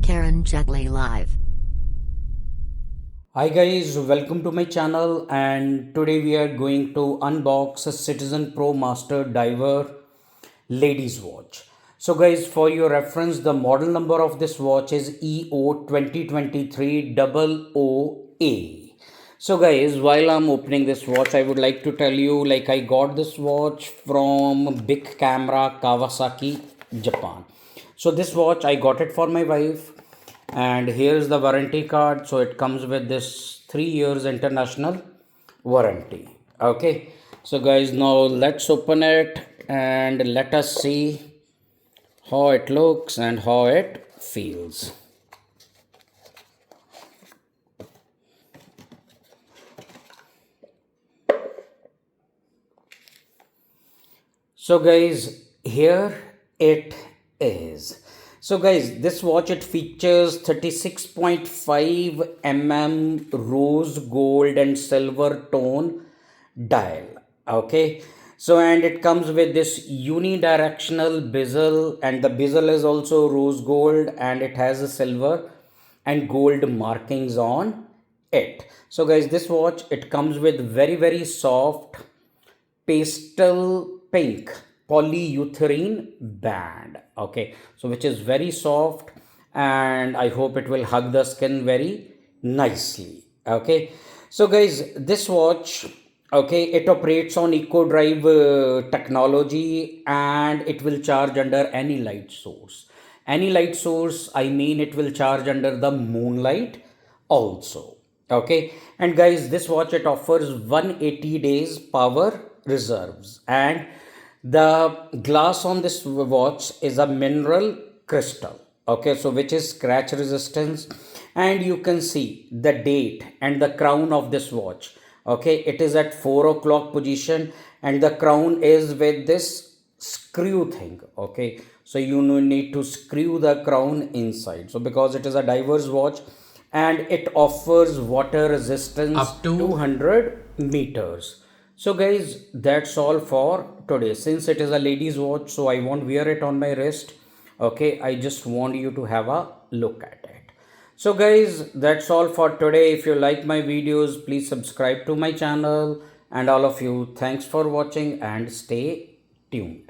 Karen Jetley Live. Hi guys, welcome to my channel, and today we are going to unbox a Citizen Promaster Diver ladies watch. So guys, for your reference, the model number of this watch is EO2023-00A. So guys, while I'm opening this watch, I would like to tell you, like, I got this watch from Big Camera, Kawasaki, Japan. So this watch, I got it for my wife, and here's the warranty card. So it comes with this 3 years international warranty. Okay, so guys, now let's open it and let us see how it looks and how it feels. So guys, here it is. So guys, this watch, it features 36.5 mm rose gold and silver tone dial. Okay, so and it comes with this unidirectional bezel, and the bezel is also rose gold, and it has a silver and gold markings on it. So guys, this watch, it comes with very soft pastel pink polyurethane band. Okay, so which is very soft, and I hope it will hug the skin very nicely. Okay, so guys, this watch, okay, it operates on eco drive technology, and it will charge under any light source. Any light source, I mean, it will charge under the moonlight also. Okay, and guys, this watch, it offers 180 days power reserves, and the glass on this watch is a mineral crystal. Okay, so which is scratch resistance, and you can see the date and the crown of this watch. Okay, it is at 4 o'clock position, and the crown is with this screw thing. Okay, so you need to screw the crown inside. So because it is a diver's watch, and it offers water resistance up to 200 meters. So guys, that's all for today. Since it is a ladies watch, so I won't wear it on my wrist. Okay, I just want you to have a look at it. So guys, that's all for today. If you like my videos, please subscribe to my channel, and all of you, thanks for watching and stay tuned.